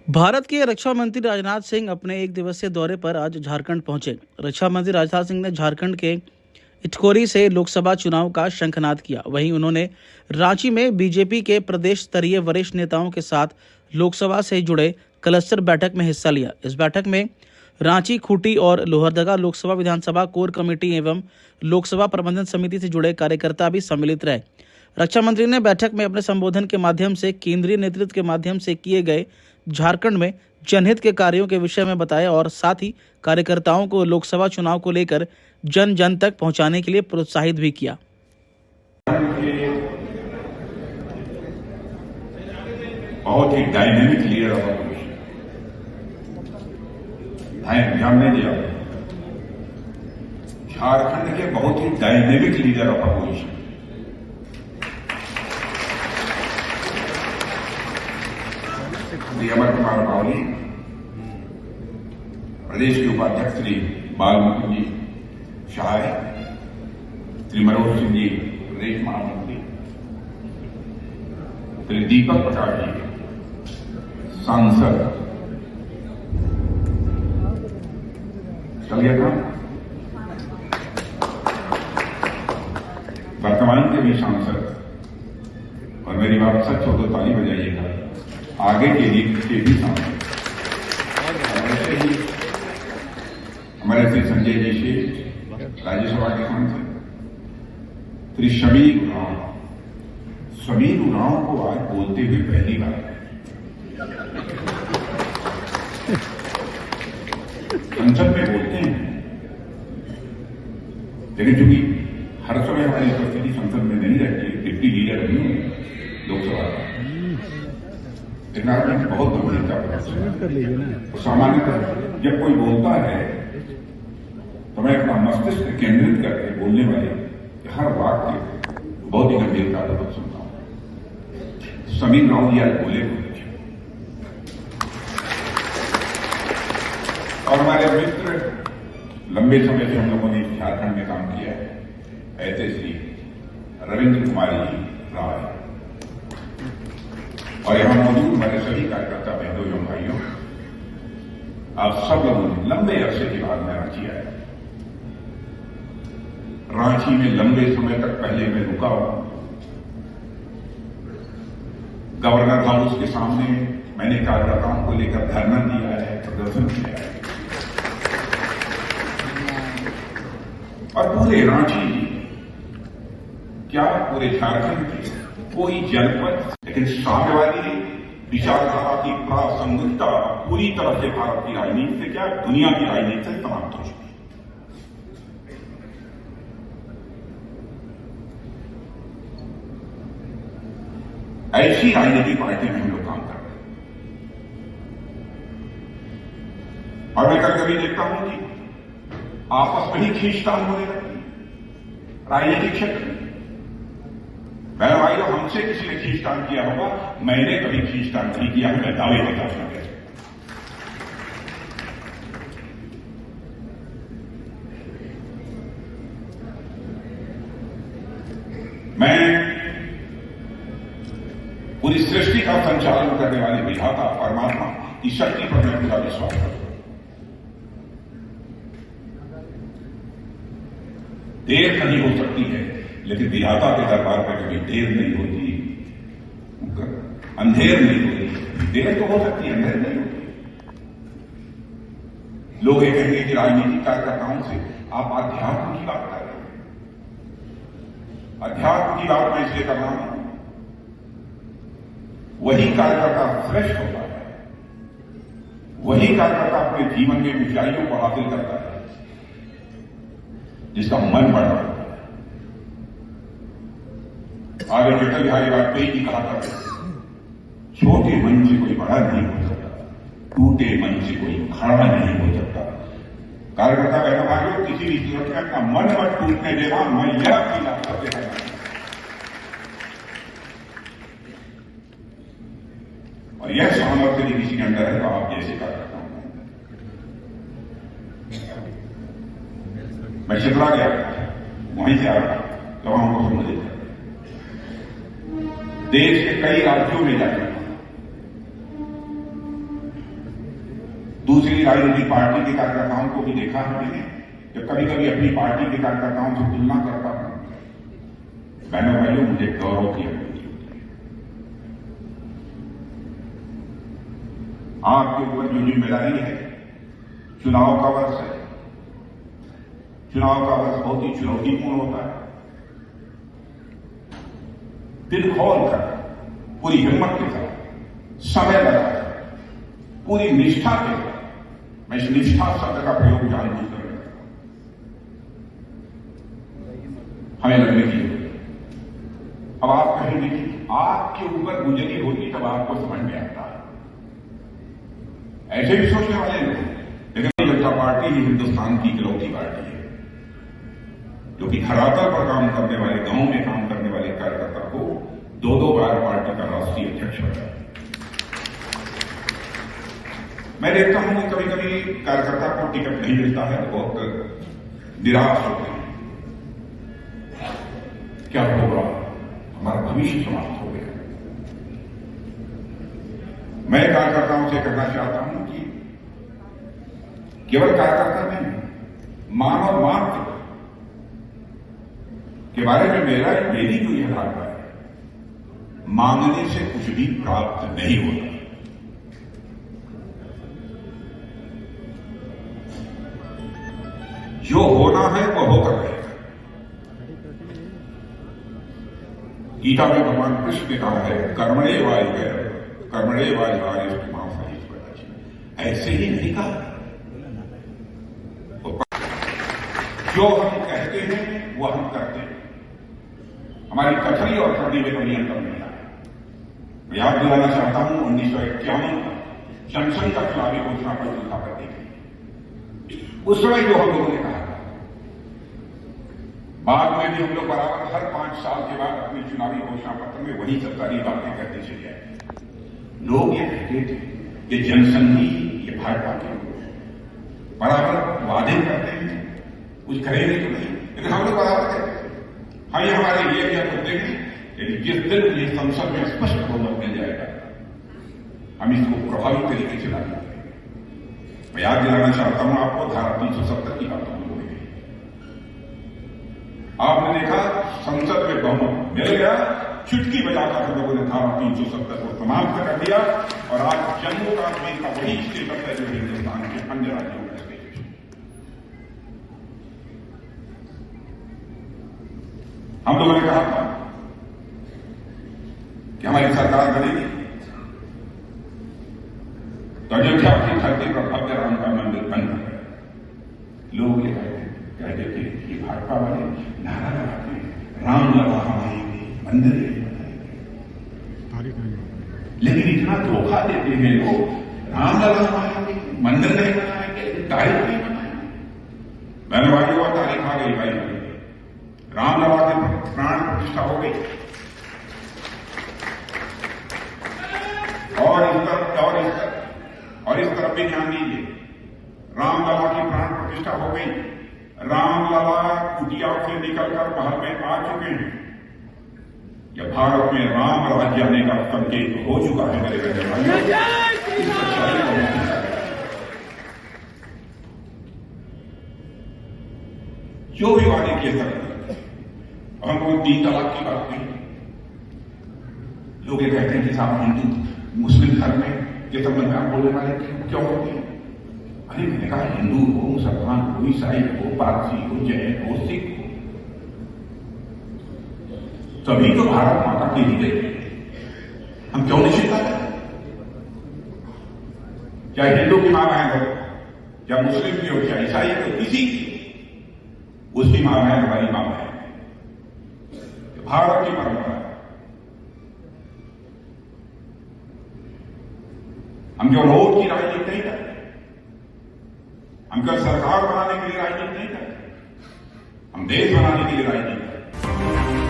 भारत के रक्षा मंत्री राजनाथ सिंह अपने एक दिवसीय दौरे पर आज झारखंड पहुंचे। रक्षा मंत्री राजनाथ सिंह ने झारखंड के इटखोरी से लोकसभा चुनाव का शंखनाद किया। वहीं उन्होंने रांची में बीजेपी के प्रदेश स्तरीय वरिष्ठ नेताओं के साथ लोकसभा से जुड़े क्लस्टर बैठक में हिस्सा लिया। इस बैठक में रांची, खूंटी और लोहरदगा लोकसभा विधानसभा कोर कमेटी एवं लोकसभा प्रबंधन समिति से जुड़े कार्यकर्ता भी सम्मिलित रहे। रक्षा मंत्री ने बैठक में अपने संबोधन के माध्यम से केंद्रीय नेतृत्व के माध्यम से किए गए झारखंड में जनहित के कार्यों के विषय में बताया और साथ ही कार्यकर्ताओं को लोकसभा चुनाव को लेकर जन जन तक पहुंचाने के लिए प्रोत्साहित भी किया। बहुत ही डायनेमिक लीडर ऑफ अपोजिशन, ध्यान नहीं दिया। झारखंड के बहुत ही dynamic leader of opposition Shri Amar Kumar Bawli, प्रदेश के उपाध्यक्ष श्री बालमुकुंद जी शाह, श्री मनोज सिंह जी प्रदेश महामंत्री, श्री दीपक प्रकाश जी सांसद, चल गया था, वर्तमान के भी सांसद, और मेरी बात सच हो तो ताली बजाइएगा, आगे के लिए के भी सांसद, हमारे श्री संजय जी शेख राज्यसभा के सांसद, श्री समीर उरांव को आज बोलते हुए पहली बार संसद में बोलते हैं, लेकिन चूंकि हर समय हमारी उपस्थिति संसद में नहीं रहती, डिप्टी लीडर नहीं है लोकसभा का, लेकिन आज बहुत गंभीरता कर सामान्यतः जब कोई बोलता है तो मैं अपना मस्तिष्क केंद्रित करके बोलने वाले हर वाक्य बहुत ही गंभीरता से सुनता हूं। समीर राव जी आज बोले और हमारे मित्र, लंबे समय से हम लोगों ने झारखंड में काम किया है, ऐसे श्री रविंद्र कुमार जी राय, और यहां मौजूद हमारे सभी कार्यकर्ता बहनों एवं भाइयों, आप सब लोगों ने लंबे अरसे के बाद में रांची आया। रांची में लंबे समय तक पहले मैं रुका हूं। गवर्नर हाउस के सामने मैंने कार्यकर्ताओं को लेकर धरना दिया है, प्रदर्शन किया है, और पूरे रांची, क्या पूरे झारखंड के कोई जनपद, लेकिन साम्यवादी विचारधारा की प्रासंगिकता पूरी तरह से भारत की राजनीति से, क्या दुनिया की राजनीति से समाप्त हो चुकी। ऐसी राजनीतिक पार्टी में हम लोग काम कर रहे हैं, और मैं कभी कभी देखता हूं कि आपस में ही खींचतान होने लगती राजनीतिक क्षेत्र में। बहन भाइयों, हमसे किसी ने खींचतान किया होगा, मैंने कभी खींचतान नहीं किया, मैं दावे बता सकता। मैं पूरी सृष्टि का संचालन करने वाले विधाता परमात्मा की शक्ति पर मैं पूरा विश्वास करता हूं। देर कहीं हो सकती है, लेकिन विधाता के दरबार पर कभी देर नहीं होती, अंधेर नहीं होती। देर तो हो सकती है, अंधेर नहीं होती। लोग ये कहेंगे कि राजनीतिक कार्यकर्ताओं से आप अध्यात्म की बात कर रहे हैं। अध्यात्म की बात मैं इसलिए कर रहा हूं, वही कार्यकर्ता श्रेष्ठ होता है, वही कार्यकर्ता अपने जीवन में ऊंचाइयों को हासिल करता है जिसका मन बड़ा होता है। आगे अटल बिहारी वाजपेयी जी कहा करते, छोटे मन से कोई बड़ा नहीं हो सकता, टूटे मन से कोई खड़ा नहीं हो सकता। कार्यकर्ता बहनों भाइयों, किसी भी सूरत में अपना मन मत टूटने देना, मैं यह आपकी बात करते हैं। और यह सामर्थ्य यदि किसी के अंदर है तो आप जैसे कार्यकर्ता हूं। मैं शिमला गया, वहीं से आया तो वहां को समझे देश के कई राज्यों में जाकर दूसरी राजनीतिक पार्टी के कार्यकर्ताओं को भी देखा है मैंने, जब कभी कभी अपनी पार्टी के कार्यकर्ताओं से तुलना करता हूं, बहनों भाइयों, मुझे गौरव की अनुभूति होती है। आपके ऊपर जो जिम्मेदारी है, चुनाव का वर्ष है, चुनाव का वर्ष बहुत ही चुनौतीपूर्ण होता है। दिल खोल कर, पूरी हिम्मत के साथ, समय लगाकर, पूरी निष्ठा के साथ, मैं इस निष्ठा शब्द का प्रयोग जानबूझकर करता हूं, हमें लगने की अब आप कहेंगे कि आपके ऊपर गुजरी होती तब आपको समझ में आता है, ऐसे भी सोचने वाले लोग। लेकिन जनता पार्टी ही हिंदुस्तान की इकलौती पार्टी है जो कि धरातल पर काम करने वाले, गांव में काम करने वाले कार्यकर्ता को दो बार पार्टी का राष्ट्रीय अध्यक्ष बनाया। मैं देखता हूं कि कभी कभी कार्यकर्ता को टिकट नहीं मिलता है, बहुत निराश होते हैं, क्या होगा, हमारा भविष्य समाप्त हो गया। मैं कार्यकर्ताओं से कहना चाहता हूं कि केवल कार्यकर्ता नहीं, मानव मात्र के बारे में मेरी जो यह धारणा है, मांगने से कुछ भी प्राप्त नहीं होता। जो होना है वह होकर रहेगा। गीता में भगवान कृष्ण ने कहा है, कर्मणे वायुवायुवायुष्मां सहिष्णुता। ऐसे ही नहीं कहा, जो हम कहते हैं वो हम करते हैं। हमारी कथनी और करनी में कोई अंतर नहीं आया। मैं याद दिलाना चाहता हूं 1951 में जनसंघ का चुनावी घोषणा पत्र था करने के, उस समय जो हम लोगों ने कहा, बाद में भी हम लोग बराबर हर 5 साल के बाद अपने चुनावी घोषणा पत्र में वही सब सारी बातें करते चले आए। लोग ये कहते थे कि जनसंघी, ये भाजपा के बराबर वादे करते हैं, कुछ करेंगे तो नहीं, लेकिन हम लोग बराबर कहते हैं हाँ ये हमारे लिए क्या करते हैं। यदि जिस दिन ये संसद में स्पष्ट बहुमत मिल जाएगा, हम इसको प्रभावी तरीके से लागू करेंगे। मैं याद दिलाना चाहता हूं आपको धारा 370 की बात हम बोलेंगे। आपने देखा संसद में बहुमत मिल गया, चुटकी बजाकर हम लोगों ने धारा 370 को समाप्त कर दिया और आज जम्मू कश्मीर का वही स्टेटस है जो हिंदुस्तान के अन्य राज्यों में स्टेटस। हम लोगों ने कहा था कि हमारी सरकार बनेगी तो अयोध्या की धरती पर भव्य राम का मंदिर बन गया। लोग ये कहते थे कि भाजपा वाले नारा लगाते हैं, राम लगा हमारे मंदिर बनाएंगे, लेकिन इतना धोखा देते हैं लोग, राम लगा हमारे मंदिर नहीं बनाएंगे, तारीख नहीं बनाएंगे। मैंने भाई वो तारीख आ गई भाई, रामलला की प्राण प्रतिष्ठा हो गई और इस तरफ भी ध्यान दीजिए, रामलला की प्राण प्रतिष्ठा हो गई। रामलला कुटिया से निकलकर महल में आ चुके हैं। यह भारत में राम राज्य आने का संकेत हो चुका है मेरे भाइयों। जो भी वादे किए सकते, हम लोग 3 तलाक की बात नहीं। लोग ये कहते हैं कि साहब हिंदू मुस्लिम धर्म में ये संबंध में आप बोलने वाले क्यों होते हैं? अरे मैंने कहा हिंदू हो, मुसलमान हो, ईसाई हो, पारसी हो, जैन हो, सिख हो, सभी तो भारत माता के ही गए। हम क्यों नहीं स्वीकार करते? चाहे हिंदू की मां बहन हो, चाहे मुस्लिम की हो, चाहे ईसाई हो, किसी की, उसकी मां बहन हमारी मां बहन, भारत की परंपरा। हम जो वोट की राजनीति नहीं करते, हम क्या सरकार बनाने के लिए राजनीति नहीं करते, हम देश बनाने के लिए राजनीति करते।